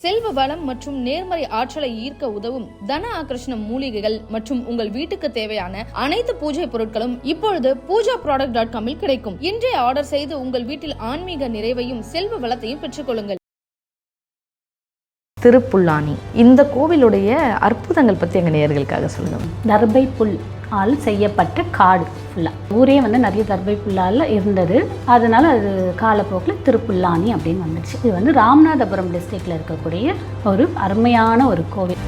செல்வ வளம் மற்றும் நேர்மறை ஆற்றலை ஈர்க்க உதவும் தன ஆகர்ஷண மூலிகைகள் மற்றும் உங்கள் வீட்டுக்கு தேவையான அனைத்து பூஜை பொருட்களும் இப்பொழுது poojaproduct.com இல் கிடைக்கும். இன்றே ஆர்டர் செய்து உங்கள் வீட்டில் ஆன்மீக நிறைவையும் செல்வ வளத்தையும் பெற்றுக்கொள்ளுங்கள். திருப்புல்லானி இந்த கோவிலுடைய அற்புதங்கள் பற்றி எங்கள் நேயர்களுக்காக சொல்லுங்கள். தர்பை புல் ஆல் செய்யப்பட்ட காடு ஃபுல்லாக ஊரே நிறைய தர்பை புல்லால் இருந்தது. அதனால் அது காலப்போக்கில் திருப்புல்லானி அப்படின்னு வந்துடுச்சு. இது ராமநாதபுரம் டிஸ்ட்ரிக்டில் இருக்கக்கூடிய ஒரு அருமையான ஒரு கோவில்.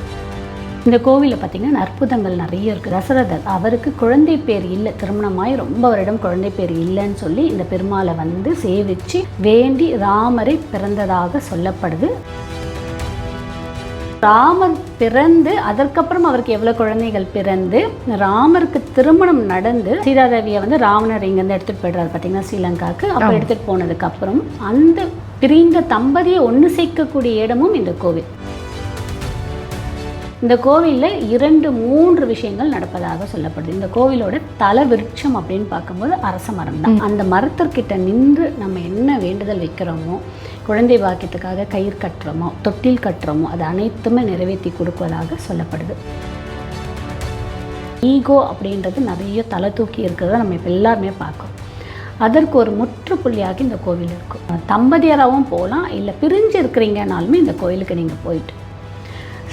இந்த கோவிலில் பார்த்திங்கன்னா அற்புதங்கள் நிறைய இருக்குது. தசரதர் அவருக்கு குழந்தை பேர் இல்லை, திருமணமாய் ரொம்ப வருடம் குழந்தை பேர் இல்லைன்னு சொல்லி இந்த பெருமாளை சேவித்து வேண்டி ராமரை பிறந்ததாக சொல்லப்படுது. ராமர் பிறந்து அதற்கப்புறம் அவருக்கு எவ்வளோ குழந்தைகள் பிறந்து ராமருக்கு திருமணம் நடந்து சீதாதேவியை ராவணர் இங்கேருந்து எடுத்துகிட்டு போய்டுறாரு பார்த்தீங்கன்னா ஸ்ரீலங்காவுக்கு. அப்போ எடுத்துகிட்டு போனதுக்கப்புறம் அந்த பிரிந்த தம்பதியை ஒன்று சேர்க்கக்கூடிய இடமும் இந்த கோவில். இந்த கோவிலில் 2-3 விஷயங்கள் நடப்பதாக சொல்லப்படுது. இந்த கோவிலோட தல விருட்சம் அப்படின்னு பார்க்கும்போது அரச மரம் தான். அந்த மரத்திற்கிட்ட நின்று நம்ம என்ன வேண்டுதல் வைக்கிறோமோ, குழந்தை பாக்கியத்துக்காக கயிறு கட்டுறோமோ, தொட்டில் கட்டுறோமோ, அது அனைத்துமே நிறைவேற்றி கொடுப்பதாக சொல்லப்படுது. ஈகோ அப்படின்றது நிறைய தலை தூக்கி இருக்கிறத நம்ம இப்போ எல்லாருமே பார்க்கணும். அதற்கு ஒரு முற்றுப்புள்ளியாக இந்த கோவில் இருக்கும். தம்பதியராகவும் போகலாம், இல்லை பிரிஞ்சு இருக்கிறீங்கனாலுமே இந்த கோவிலுக்கு நீங்கள் போயிட்டு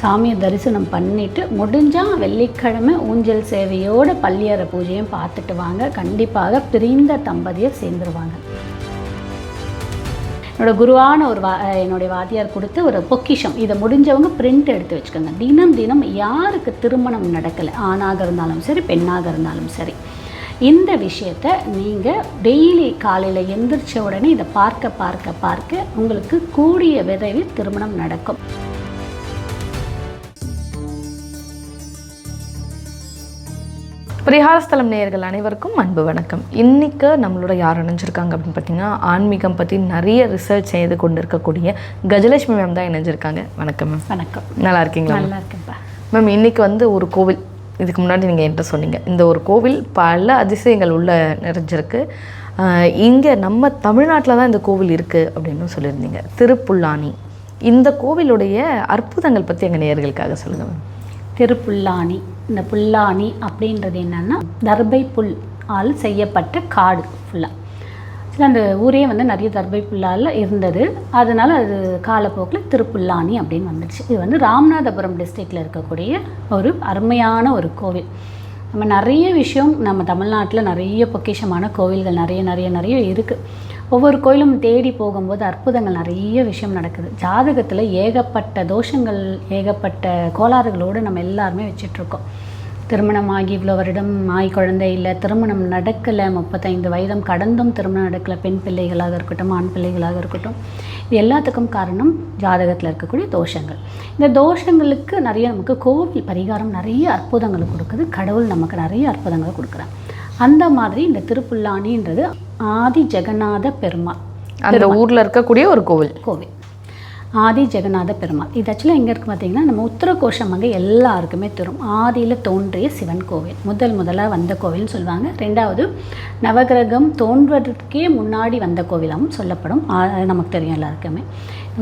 சாமியை தரிசனம் பண்ணிவிட்டு முடிஞ்சால் வெள்ளிக்கிழமை ஊஞ்சல் சேவையோட பள்ளியறை பூஜையும் பார்த்துட்டு வாங்க. கண்டிப்பாக பிரிந்த தம்பதியை சேர்ந்துருவாங்க. என்னோட குருவான என்னுடைய வாத்தியார் கொடுத்து ஒரு பொக்கிஷம், இதை முடிஞ்சவங்க பிரிண்ட் எடுத்து வச்சுக்கோங்க. தினம் தினம் யாருக்கு திருமணம் நடக்கலை, ஆணாக இருந்தாலும் சரி பெண்ணாக இருந்தாலும் சரி, இந்த விஷயத்தை நீங்கள் டெய்லி காலையில் எந்திரிச்ச உடனே இதை பார்க்க பார்க்க பார்க்க உங்களுக்கு கூடிய விரைவில் திருமணம் நடக்கும். பரிகாரஸ்தலம் நேயர்கள் அனைவருக்கும் அன்பு வணக்கம். இன்றைக்கு நம்மளோட யார் இணைஞ்சிருக்காங்க அப்படின்னு பார்த்தீங்கன்னா, ஆன்மீகம் பற்றி நிறைய ரிசர்ச் செய்து கொண்டு இருக்கக்கூடிய கஜலட்சுமி மேம் தான் இணைஞ்சிருக்காங்க. வணக்கம் மேம். வணக்கம். நல்லா இருக்கீங்களா? நல்லா இருக்கேன்ப்பா மேம். இன்றைக்கி ஒரு கோவில், இதுக்கு முன்னாடி நீங்கள் என்கிட்ட சொன்னீங்க, இந்த ஒரு கோவில் பல அதிசயங்கள் உள்ள நிறைஞ்சிருக்கு. இங்கே நம்ம தமிழ்நாட்டில் தான் இந்த கோவில் இருக்குது அப்படின்னு சொல்லியிருந்தீங்க. திருப்புல்லானி இந்த கோவிலுடைய அற்புதங்கள் பற்றி எங்கள் நேயர்களுக்காக சொல்லுங்கள் மேம். திருப்புல்லானி, இந்த புல்லானி அப்படின்றது என்னென்னா தர்பை புல் ஆல் செய்யப்பட்ட காடு ஃபுல்லாக. சில அந்த ஊரே நிறைய தர்பை புல்லால் இருந்தது. அதனால் அது காலப்போக்கில் திருப்புல்லானி அப்படின்னு வந்துடுச்சு. இது ராமநாதபுரம் டிஸ்ட்ரிக்டில் இருக்கக்கூடிய ஒரு அருமையான ஒரு கோவில். நம்ம நிறைய விஷயம், நம்ம தமிழ்நாட்டில் நிறைய பொக்கிஷமான கோவில்கள் நிறைய நிறைய நிறைய இருக்குது. ஒவ்வொரு கோயிலும் தேடி போகும்போது அற்புதங்கள் நிறைய விஷயம் நடக்குது. ஜாதகத்தில் ஏகப்பட்ட தோஷங்கள், ஏகப்பட்ட கோளாறுகளோடு நம்ம எல்லாருமே வச்சிட்ருக்கோம். திருமணமாகி இவ்வளோ வருடம் குழந்தை இல்லை, திருமணம் நடக்கலை, 35 வயதும் கடந்தும் திருமணம் நடக்கலை, பெண் பிள்ளைகளாக இருக்கட்டும் ஆண் பிள்ளைகளாக இருக்கட்டும், இது எல்லாத்துக்கும் காரணம் ஜாதகத்தில் இருக்கக்கூடிய தோஷங்கள். இந்த தோஷங்களுக்கு நிறைய நமக்கு கோவில் பரிகாரம் நிறைய அற்புதங்களை கொடுக்குது. கடவுள் நமக்கு நிறைய அற்புதங்களை கொடுக்குறாங்க. அந்த மாதிரி இந்த திருப்புல்லானின்றது ஆதி ஜெகநாத பெருமாள், அந்த ஊரில் இருக்கக்கூடிய ஒரு கோவில். ஆதி ஜெகநாத பெருமாள். இது ஆக்சுவலாக எங்கே இருக்குது பார்த்தீங்கன்னா, நம்ம உத்தரகோஷம் எல்லாருக்குமே தெரியும். ஆதியில் தோன்றிய சிவன் கோவில், முதலாக வந்த கோவில்னு சொல்லுவாங்க. ரெண்டாவது நவகிரகம் தோன்றுவதற்கே முன்னாடி வந்த கோவிலாகவும் சொல்லப்படும். நமக்கு தெரியும் எல்லாருக்குமே.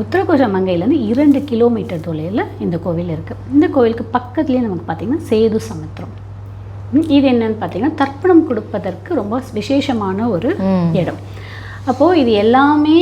உத்தரகோஷ மங்கையிலேருந்து 2 கிலோமீட்டர் தொலைவில் இந்த கோவில் இருக்குது. இந்த கோவிலுக்கு பக்கத்துலேயே நமக்கு பார்த்திங்கன்னா சேது சமுத்திரம். இது என்னன்னு பார்த்தீங்கன்னா, தர்ப்பணம் கொடுப்பதற்கு ரொம்ப விசேஷமான ஒரு இடம். அப்போது இது எல்லாமே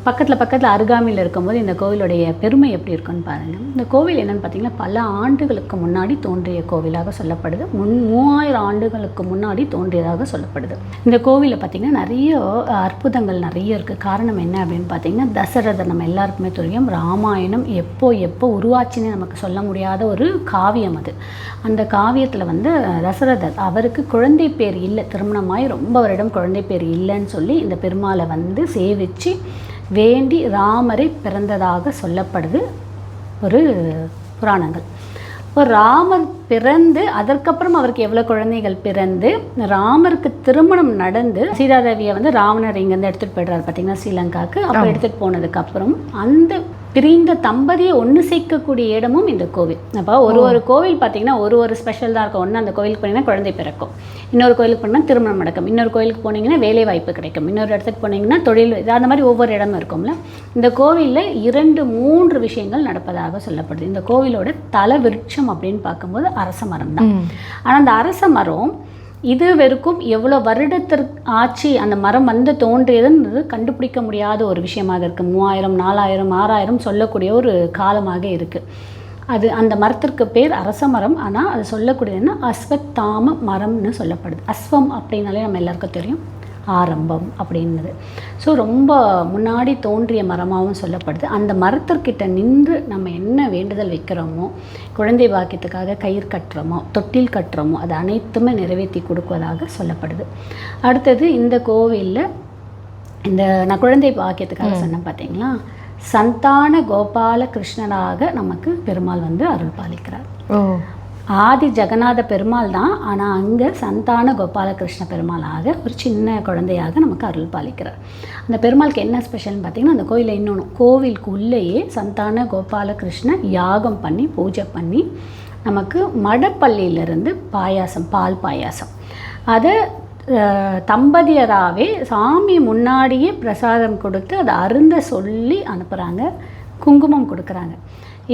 பக்கத்தில் அருகாமையில் இருக்கும்போது இந்த கோவிலுடைய பெருமை எப்படி இருக்குன்னு பாருங்கள். இந்த கோவில் என்னென்னு பார்த்தீங்கன்னா, பல ஆண்டுகளுக்கு முன்னாடி தோன்றிய கோவிலாக சொல்லப்படுது. 3000 ஆண்டுகளுக்கு முன்னாடி தோன்றியதாக சொல்லப்படுது. இந்த கோவிலில் பார்த்திங்கன்னா நிறைய அற்புதங்கள் நிறைய இருக்குது. காரணம் என்ன அப்படின்னு பார்த்தீங்கன்னா, தசரதர் நம்ம எல்லாருக்குமே தெரியும். ராமாயணம் எப்போ உருவாச்சுன்னு நமக்கு சொல்ல முடியாத ஒரு காவியம் அது. அந்த காவியத்தில் தசரதர் அவருக்கு குழந்தை பேர் இல்லை, திருமணமாய் ரொம்ப வருடம் குழந்தை பேர் இல்லைன்னு சொல்லி இந்த பெருமாளை சேவித்து வேண்டி ராமரை பிறந்ததாக சொல்லப்படுது ஒரு புராணங்கள். இப்போ ராமர் பிறந்து அதற்கப்புறம் அவருக்கு எவ்வளோ குழந்தைகள் பிறந்து ராமருக்கு திருமணம் நடந்து சீதாதேவியை ராவணர் இங்கேருந்து எடுத்துகிட்டு போய்டுறாரு பார்த்தீங்கன்னா ஸ்ரீலங்காவுக்கு. அப்போ எடுத்துகிட்டு போனதுக்கப்புறம் அந்த பிரிந்த தம்பதியை ஒன்று சேர்க்கக்கூடிய இடமும் இந்த கோவில். அப்போ ஒரு கோவில் பார்த்திங்கன்னா ஒரு ஸ்பெஷல் தான் இருக்கும். ஒன்று அந்த கோவிலுக்கு போனீங்கன்னா குழந்தை பிறக்கும், இன்னொரு கோயிலுக்கு போனால் திருமணம் நடக்கும், இன்னொரு கோயிலுக்கு போனீங்கன்னா வேலை வாய்ப்பு கிடைக்கும், இன்னொரு இடத்துக்கு போனீங்கன்னா தொழில், அந்த மாதிரி ஒவ்வொரு இடமும் இருக்கும்ல. இந்த கோவிலில் 2-3 விஷயங்கள் நடப்பதாக சொல்லப்படுது. இந்த கோவிலோட தல விருட்சம் அப்படின்னு பார்க்கும்போது அரச மரம் தான். ஆனால் அந்த அரச மரம் இது வரைக்கும் எவ்வளோ வருடத்திற்கு ஆச்சு அந்த மரம் வந்து தோன்றியதுன்றது கண்டுபிடிக்க முடியாத ஒரு விஷயமாக இருக்குது. 3000, 4000, 6000 சொல்லக்கூடிய ஒரு காலமாக இருக்குது. அது அந்த மரத்திற்கு பேர் அரச மரம். ஆனால் அது சொல்லக்கூடியதுன்னா அஸ்வத்தாம மரம்னு சொல்லப்படுது. அஸ்வம் அப்படின்னாலே நம்ம எல்லாருக்கும் தெரியும், ஆரம்பம் அப்படின்றது. ஸோ ரொம்ப முன்னாடி தோன்றிய மரமாகவும் சொல்லப்படுது. அந்த மரத்திற்கிட்ட நின்று நம்ம என்ன வேண்டுதல் வைக்கிறோமோ, குழந்தை பாக்கியத்துக்காக கயிறு கட்டுறோமோ, தொட்டில் கட்டுறோமோ, அது அனைத்துமே நிறைவேற்றி கொடுக்குவதாக சொல்லப்படுது. அடுத்தது இந்த கோவிலில் இந்த நான் குழந்தை பாக்கியத்துக்காக சொன்னேன் பார்த்தீங்களா, சந்தான கோபால கிருஷ்ணனாக நமக்கு பெருமாள் வந்து அருள் பாலிக்கிறார். ஆதி ஜெகநாத பெருமாள் தான், ஆனால் அங்கே சந்தான கோபாலகிருஷ்ண பெருமாளாக ஒரு சின்ன குழந்தையாக நமக்கு அருள் பாலிக்கிறார். அந்த பெருமாளுக்கு என்ன ஸ்பெஷல்னு பார்த்தீங்கன்னா, அந்த கோயிலில் இன்னொன்று, கோவிலுக்கு உள்ளேயே சந்தான கோபாலகிருஷ்ண யாகம் பண்ணி பூஜை பண்ணி நமக்கு மடப்பள்ளியிலிருந்து பாயாசம், பால் பாயாசம், அதை தம்பதியராகவே சாமி முன்னாடியே பிரசாதம் கொடுத்து அதை அருந்த சொல்லி அனுப்புகிறாங்க, குங்குமம் கொடுக்குறாங்க.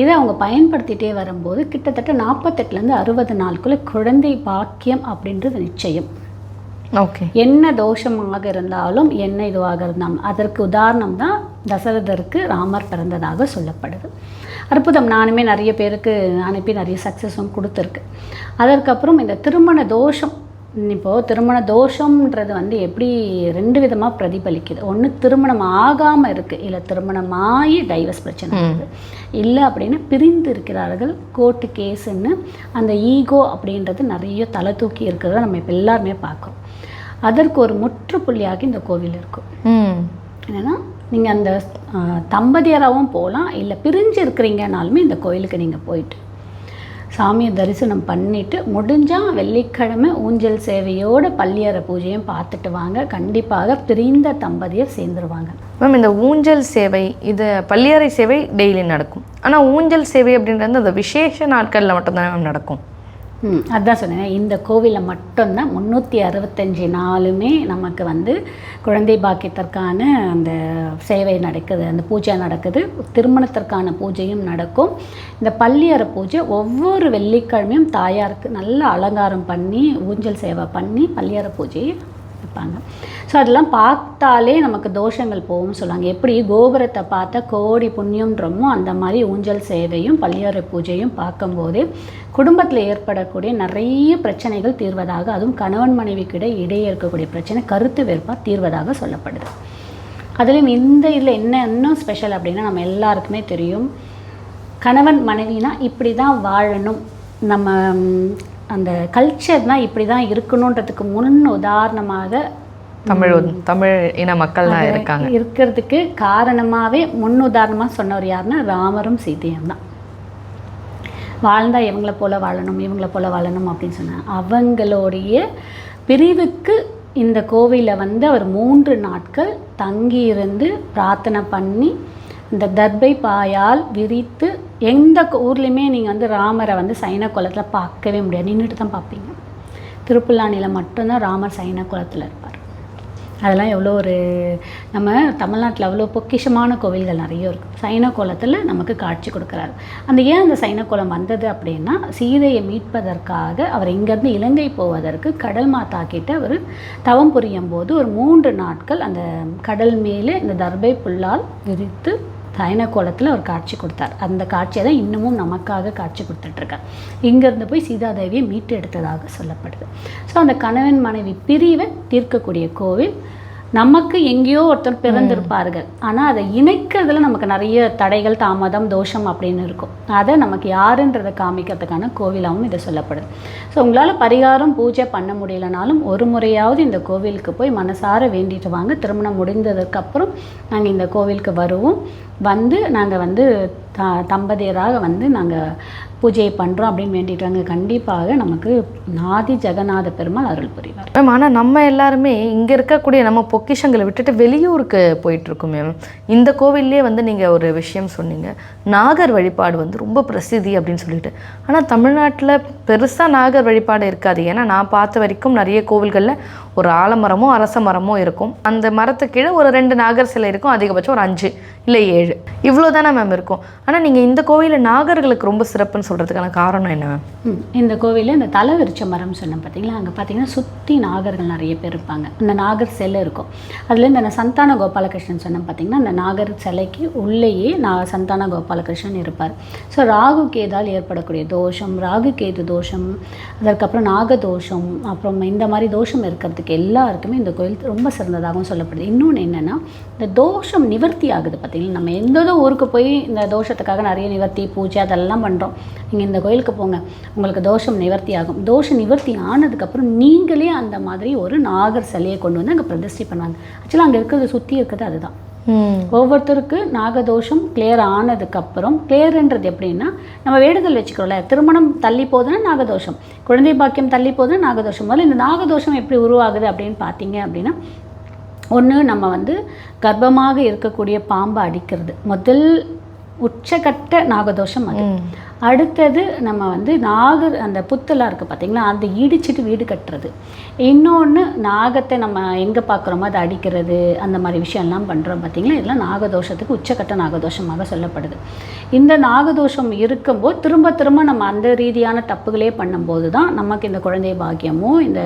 இதை அவங்க பயன்படுத்திகிட்டே வரும்போது கிட்டத்தட்ட 48லேருந்து 60 நாளுக்குள்ளே குழந்தை பாக்கியம் அப்படின்றது நிச்சயம். ஓகே. என்ன தோஷமாக இருந்தாலும், என்ன இதுவாக இருந்தாலும், அதற்கு உதாரணம் தான் தசரதருக்கு ராமர் பிறந்ததாக சொல்லப்படுது. அற்புதம். நானுமே நிறைய பேருக்கு அனுப்பி நிறைய சக்ஸஸும் கொடுத்துருக்கு. அதற்கப்புறம் இந்த திருமண தோஷம், இப்போது திருமண தோஷம்ன்றது வந்து எப்படி 2 விதமாக பிரதிபலிக்குது. ஒன்று திருமணம் ஆகாமல் இருக்குது, இல்லை திருமணமாகி டைவர்ஸ் பிரச்சனை இருக்குது, இல்லை அப்படின்னா பிரிந்து இருக்கிறார்கள், கோர்ட்டு கேஸுன்னு அந்த ஈகோ அப்படின்றது நிறைய தலை தூக்கி இருக்கிறத நம்ம இப்போ எல்லாருமே பார்க்குறோம். அதற்கு ஒரு முற்றுப்புள்ளியாக இந்த கோவில் இருக்கும். என்னென்னா, நீங்கள் அந்த தம்பதியராகவும் போகலாம், இல்லை பிரிஞ்சு இருக்கிறீங்கனாலுமே இந்த கோயிலுக்கு நீங்கள் போயிட்டு சாமியை தரிசனம் பண்ணிவிட்டு முடிஞ்சால் வெள்ளிக்கிழமை ஊஞ்சல் சேவையோட பள்ளியறை பூஜையும் பார்த்துட்டு வாங்க. கண்டிப்பாக பிரிந்த தம்பதியர் சேர்ந்துருவாங்க. மேம், இந்த ஊஞ்சல் சேவை, இது பள்ளியறை சேவை டெய்லி நடக்கும். ஆனால் ஊஞ்சல் சேவை அப்படின்றது அந்த விசேஷ நாட்களில் மட்டும்தான் மேம் நடக்கும். அதுதான் சொன்னேன், இந்த கோவிலில் மட்டும்தான் 365 நாளுமே நமக்கு வந்து குழந்தை பாக்கியத்திற்கான அந்த சேவை நடக்குது, அந்த பூஜை நடக்குது, திருமணத்திற்கான பூஜையும் நடக்கும். இந்த பள்ளியறை பூஜை ஒவ்வொரு வெள்ளிக்கிழமையும் தாயாருக்கு நல்ல அலங்காரம் பண்ணி ஊஞ்சல் சேவை பண்ணி பள்ளியறை பூஜையை வைப்பாங்க. ஸோ அதெல்லாம் பார்த்தாலே நமக்கு தோஷங்கள் போகும்னு சொல்லுவாங்க. எப்படி கோபுரத்தை பார்த்தா கோடி புண்ணியம்ன்றமோ அந்த மாதிரி ஊஞ்சல் சேவையும் பள்ளியறை பூஜையும் பார்க்கும்போதே குடும்பத்தில் ஏற்படக்கூடிய நிறைய பிரச்சனைகள் தீர்வதாக, அதுவும் கணவன் மனைவிக்கிட இடையே இருக்கக்கூடிய பிரச்சனை, கருத்து வேறுபாடு தீர்வதாக சொல்லப்படுது. அதுலேயும் இந்த இதில் என்ன இன்னும் ஸ்பெஷல் அப்படின்னா, நம்ம எல்லாருக்குமே தெரியும், கணவன் மனைவினா இப்படி தான் வாழணும், நம்ம அந்த கல்ச்சர்னால் இப்படி தான் இருக்கணுன்றதுக்கு முன் உதாரணமாக தமிழ் இன மக்கள் தான் இருக்காங்க. இருக்கிறதுக்கு காரணமாகவே முன் உதாரணமாக சொன்னவர் யாருன்னா ராமரும் சீதையும் தான். வாழ்ந்தா இவங்களை போல வாழணும், இவங்களை போல வாழணும் அப்படின்னு சொன்னாங்க. அவங்களுடைய பிரிவுக்கு இந்த கோவிலில் வந்து அவர் 3 நாட்கள் தங்கியிருந்து பிரார்த்தனை பண்ணி இந்த தர்பை பாயால் விரித்து, எந்த ஊர்லேயுமே நீங்கள் வந்து ராமரை வந்து சைன குளத்தில் பார்க்கவே முடியாது, நின்றுட்டு தான் பார்ப்பீங்க. திருப்புல்லானியில் மட்டும்தான் ராமர் சைன குளத்தில் இருப்பார். அதெல்லாம் எவ்வளோ ஒரு, நம்ம தமிழ்நாட்டில் அவ்வளோ பொக்கிஷமான கோவில்கள் நிறைய இருக்குது. சைன கோலத்தில் நமக்கு காட்சி கொடுக்குறாரு. அந்த சைன கோலம் வந்தது அப்படின்னா, சீதையை மீட்பதற்காக அவர் இங்கேருந்து இலங்கை போவதற்கு கடல் மாதா கிட்ட அவர் தவம் புரியும் போது ஒரு 3 நாட்கள் அந்த கடல் மேலே இந்த தர்பை புல்லால் விரித்து சைன கோலத்தில் அவர் காட்சி கொடுத்தார். அந்த காட்சியை தான் இன்னமும் நமக்காக காட்சி கொடுத்துட்ருக்கார். இங்கேருந்து போய் சீதாதேவியை மீட்டு எடுத்ததாக சொல்லப்படுது. ஸோ அந்த கணவன் மனைவி பிரிவை தீர்க்கக்கூடிய கோவில். நமக்கு எங்கேயோ ஒருத்தர் பிறந்திருப்பார்கள், ஆனால் அதை இணைக்கிறதுல நமக்கு நிறைய தடைகள், தாமதம், தோஷம் அப்படின்னு இருக்கும். அதை நமக்கு யாருன்றதை காமிக்கிறதுக்கான கோவிலாகவும் இதை சொல்லப்படுது. ஸோ உங்களால் பரிகாரம் பூஜை பண்ண முடியலனாலும் ஒரு முறையாவது இந்த கோவிலுக்கு போய் மனசார வேண்டிட்டு வாங்க. திருமணம் முடிந்ததுக்கப்புறம் நாங்கள் இந்த கோவிலுக்கு வருவோம். வந்து நாங்கள் வந்து தம்பதியராக வந்து நாங்கள் பூஜையை பண்ணுறோம் அப்படின்னு வேண்டிட்டாங்க. கண்டிப்பாக நமக்கு ஆதி ஜெகநாத பெருமாள் அருள் புரிவார். மேம், ஆனால் நம்ம எல்லாருமே இங்கே இருக்கக்கூடிய நம்ம பொக்கிஷங்களை விட்டுட்டு வெளியூருக்கு போயிட்டுருக்கோம் மேம். இந்த கோவில்லே வந்து நீங்கள் ஒரு விஷயம் சொன்னீங்க, நாகர் வழிபாடு வந்து ரொம்ப பிரசித்தி அப்படின்னு சொல்லிட்டு. ஆனால் தமிழ்நாட்டில் பெருசாக நாகர் வழிபாடு இருக்காது. ஏன்னா நான் பார்த்த வரைக்கும் நிறைய கோவில்களில் ஒரு ஆலமரமோ அரச மரமோ இருக்கும், அந்த மரத்துக்கு கீழே ஒரு 2 நாகர் சிலை இருக்கும், அதிகபட்சம் ஒரு 5 இல்லை 7 இவ்வளோ தானே மேம் இருக்கும். ஆனால் நீங்கள் இந்த கோவிலில் நாகர்களுக்கு ரொம்ப சிறப்புன்னு சொல்கிறதுக்கான காரணம் என்ன மேம்? இந்த கோவிலில் இந்த தலவிருச்ச மரம் சொன்னேன் பார்த்தீங்களா, அங்கே பார்த்தீங்கன்னா சுற்றி நாகர்கள் நிறைய பேர் இருப்பாங்க. அந்த நாகர் சிலை இருக்கும். அதில் இந்த சந்தான கோபாலகிருஷ்ணன் சொன்னேன் பார்த்தீங்கன்னா, அந்த நாகர் சிலைக்கு உள்ளேயே சந்தான கோபாலகிருஷ்ணன் இருப்பார். ஸோ ராகு கேதால் ஏற்படக்கூடிய தோஷம், ராகு கேது தோஷம், அதற்கப்புறம் நாகதோஷம், அப்புறம் இந்த மாதிரி தோஷம் இருக்கிறதுக்கு எல்லாருக்குமே இந்த கோயில் ரொம்ப சிறந்ததாகவும் சொல்லப்படுது. இன்னொன்று என்னென்னா, இந்த தோஷம் நிவர்த்தி ஆகுது பார்த்தீங்களா. நம்ம எந்ததோ ஊருக்கு போய் இந்த தோஷத்துக்காக நிறைய நிவர்த்தி பூஜை அதெல்லாம் பண்ணுறோம். நீங்கள் இந்த கோயிலுக்கு போங்க, உங்களுக்கு தோஷம் நிவர்த்தி ஆகும். தோஷம் நிவர்த்தி ஆனதுக்கப்புறம் நீங்களே அந்த மாதிரி ஒரு நாகர் சிலையை கொண்டு வந்து அங்கே பிரதிஷ்டை பண்ணுவாங்க. ஆக்சுவலாக அங்கே இருக்கிறது சுற்றி இருக்கிறது அதுதான். ஒவ்வொருத்தருக்கு நாகதோஷம் கிளியர் ஆனதுக்கப்புறம், கிளியர்ன்றது எப்படின்னா, நம்ம வேண்டுதல் வச்சுக்கிறோம்ல, திருமணம் தள்ளி போகுதுன்னா நாகதோஷம், குழந்தை பாக்கியம் தள்ளி போகுதுன்னா நாகதோஷம். முதல்ல இந்த நாகதோஷம் எப்படி உருவாகுது அப்படின்னு பார்த்தீங்க அப்படின்னா, ஒன்று நம்ம வந்து கர்ப்பமாக இருக்கக்கூடிய பாம்பை அடிக்கிறது முதல் உச்சகட்ட நாகதோஷம் அது. அடுத்தது நம்ம வந்து நாகர் அந்த புத்தெல்லாம் இருக்குது பார்த்தீங்களா, அந்த இடிச்சிட்டு வீடு கட்டுறது. இன்னொன்று நாகத்தை நம்ம எங்கே பார்க்குறோமோ அதை அடிக்கிறது, அந்த மாதிரி விஷயம்லாம் பண்ணுறோம் பார்த்தீங்களா. இதெல்லாம் நாகதோஷத்துக்கு உச்சக்கட்ட நாகதோஷமாக சொல்லப்படுது. இந்த நாகதோஷம் இருக்கும்போது திரும்ப திரும்ப நம்ம அந்த ரீதியான தப்புகளே பண்ணும்போது தான் நமக்கு இந்த குழந்தை பாக்கியமோ இந்த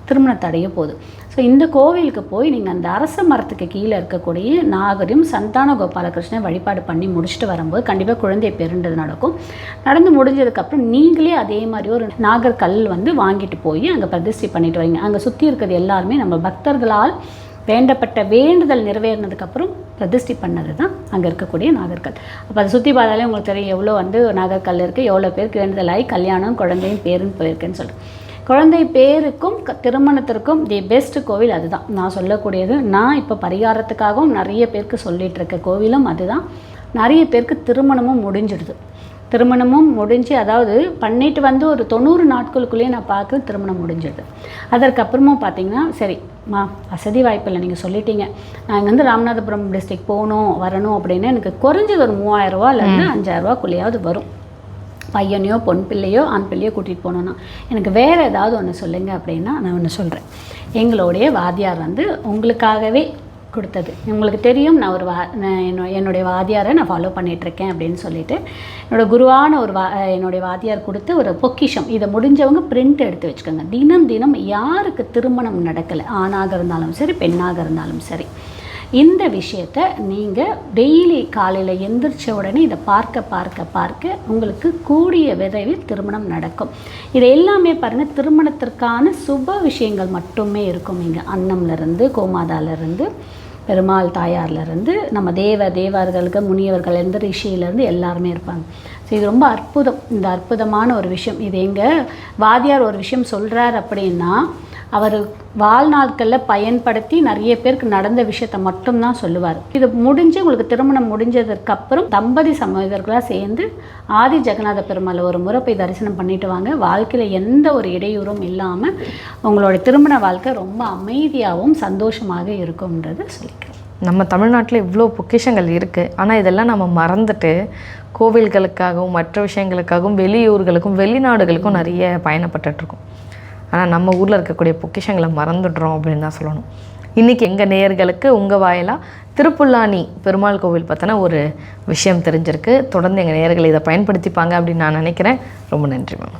திருமண தடையோ போகுது. ஸோ இந்த கோவிலுக்கு போய் நீங்கள் அந்த அரச மரத்துக்கு கீழே இருக்கக்கூடிய நாகரையும் சந்தான கோபாலகிருஷ்ணன் வழிபாடு பண்ணி முடிச்சுட்டு வரும்போது கண்டிப்பாக குழந்தை பெருண்டது நடக்கும். நடந்து முடிஞ்சதுக்கப்புறம் நீங்களே அதே மாதிரி ஒரு நாகர் கல் வந்து வாங்கிட்டு போய் அங்கே பிரதிஷ்டை பண்ணிட்டு வரீங்க. அங்கே சுற்றி இருக்கிறது எல்லாருமே நம்ம பக்தர்களால் வேண்டப்பட்ட வேண்டுதல் நிறைவேறினதுக்கப்புறம் பிரதிஷ்டை பண்ணது தான் அங்கே இருக்கக்கூடிய நாகர்கள். அப்போ அதை சுற்றி பார்த்தாலே உங்களுக்கு தெரியும் எவ்வளோ வந்து நாகர்கல் இருக்குது, எவ்வளோ பேருக்கு வேண்டுதலாகி கல்யாணம் குழந்தையும் பேருன்னு போயிருக்குன்னு சொல்கிறேன். குழந்தை பேருக்கும் திருமணத்திற்கும் தி பெஸ்ட் கோவில் அதுதான் நான் சொல்லக்கூடியது. நான் இப்போ பரிகாரத்துக்காகவும் நிறைய பேருக்கு சொல்லிகிட்டு இருக்க கோவிலும் அதுதான். நிறைய பேருக்கு திருமணமும் முடிஞ்சிடுது. திருமணமும் முடிஞ்சு, அதாவது பண்ணிட்டு வந்து ஒரு 90 நாட்களுக்குள்ளேயே நான் பார்க்குறது திருமணம் முடிஞ்சிடுது. அதற்கப்புறமும் பார்த்தீங்கன்னா, சரி வசதி வாய்ப்பு இல்லை, நீங்கள் சொல்லிட்டீங்க, நான் இங்கே வந்து ராமநாதபுரம் டிஸ்ட்ரிக்ட் போகணும் வரணும் அப்படின்னா எனக்கு குறைஞ்சது ஒரு 3000 ரூபா இல்லைன்னா 5000 ரூபாக்குள்ளேயாவது வரும். பையனையோ பொன் பிள்ளையோ ஆண் பிள்ளையோ கூட்டிகிட்டு போகணுன்னா எனக்கு வேறு ஏதாவது ஒன்று சொல்லுங்கள் அப்படின்னா நான் ஒன்று சொல்கிறேன். எங்களுடைய வாத்தியார் வந்து உங்களுக்காகவே கொடுத்தது. உங்களுக்கு தெரியும், நான் ஒரு என்னுடைய வாத்தியாரை நான் ஃபாலோ பண்ணிகிட்ருக்கேன் அப்படின்னு சொல்லிட்டு என்னோடய குருவான என்னுடைய வாத்தியார் கொடுத்த ஒரு பொக்கிஷம். இதை முடிஞ்சவங்க பிரிண்ட் எடுத்து வச்சுக்கோங்க. தினம் தினம் யாருக்கு திருமணம் நடக்கலை, ஆணாக இருந்தாலும் சரி பெண்ணாக இருந்தாலும் சரி, இந்த விஷயத்தை நீங்கள் டெய்லி காலையில் எந்திரிச்ச உடனே இதை பார்க்க உங்களுக்கு கூடிய விரைவில் திருமணம் நடக்கும். இது எல்லாமே பாருங்கள், திருமணத்திற்கான சுப விஷயங்கள் மட்டுமே இருக்கும். இங்கே அன்னம்லேருந்து கோமாதாலேருந்து பெருமாள் தாயார்லேருந்து நம்ம தேவர்களுக்கு முனியவர்கள்லேருந்து ரிஷியிலேருந்து எல்லாருமே இருப்பாங்க. ஸோ இது ரொம்ப அற்புதம். இந்த அற்புதமான ஒரு விஷயம் இது எங்கள் வாத்தியார் ஒரு விஷயம் சொல்கிறார் அப்படின்னா அவர் வாழ்நாட்களில் பயன்படுத்தி நிறைய பேருக்கு நடந்த விஷயத்த மட்டும்தான் சொல்லுவார். இது முடிஞ்சு உங்களுக்கு திருமணம் முடிஞ்சதுக்கப்புறம் தம்பதி சமூகர்களாக சேர்ந்து ஆதி ஜெகநாத பெருமாளை ஒரு முறை போய் தரிசனம் பண்ணிட்டு வாங்க. வாழ்க்கையில் எந்த ஒரு இடையூறும் இல்லாமல் உங்களோட திருமண வாழ்க்கை ரொம்ப அமைதியாகவும் சந்தோஷமாக இருக்கும்ன்றது சொல்லிக்கிறேன். நம்ம தமிழ்நாட்டில் இவ்வளோ பொக்கிஷங்கள் இருக்குது, ஆனால் இதெல்லாம் நம்ம மறந்துட்டு கோவில்களுக்காகவும் மற்ற விஷயங்களுக்காகவும் வெளியூர்களுக்கும் வெளிநாடுகளுக்கும் நிறைய பயணப்பட்டுருக்கோம். ஆனால் நம்ம ஊரில் இருக்கக்கூடிய பொக்கிஷங்களை மறந்துடுறோம் அப்படின்னு தான் சொல்லணும். இன்றைக்கி எங்கள் நேயர்களுக்கு உங்கள் வாயிலாக திருப்புல்லானி பெருமாள் கோவில் பற்றின ஒரு விஷயம் தெரிஞ்சிருக்கு. தொடர்ந்து எங்கள் நேயர்கள் இதை பயன்படுத்திப்பாங்க அப்படின்னு நான் நினைக்கிறேன். ரொம்ப நன்றி மேம்.